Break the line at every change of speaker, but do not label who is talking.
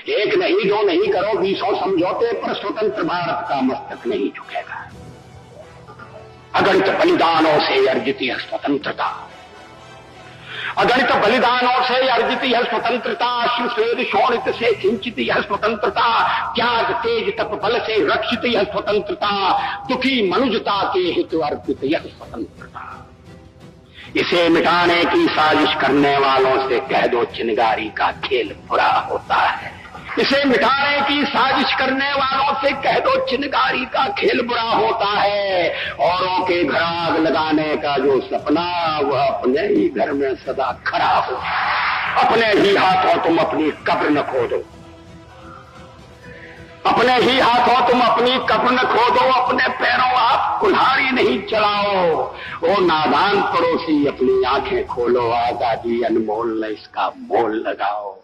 एक नहीं दो नहीं करो 20 समझौते पर स्वतंत्र भारत का मस्तक नहीं झुकेगा। अगणित बलिदानों से अर्जित है स्वतंत्रता, अगणित बलिदानों से अर्जित यह स्वतंत्रता, अश्रुस्वेद शोणित से सिंचित यह स्वतंत्रता, त्याग तेज तप बल से रक्षित यह स्वतंत्रता, दुखी मनुजता के हित अर्पित यह स्वतंत्रता। इसे मिटाने की साजिश करने वालों से कह दो चिनगारी का खेल बुरा होता है। इसे मिटाने की साजिश करने वालों से कह दो चिनगारी का खेल बुरा होता है। औरों के घर आग लगाने का जो सपना वह अपने ही घर में सदा खड़ा हो। अपने ही हाथों तुम अपनी कब्र न खोदो, अपने ही हाथों तुम अपनी कब्र न खोदो, अपने पैरों आप कुल्हाड़ी नहीं चलाओ। ओ नादान पड़ोसी अपनी आंखें खोलो, आजादी अनमोल न इसका मोल लगाओ।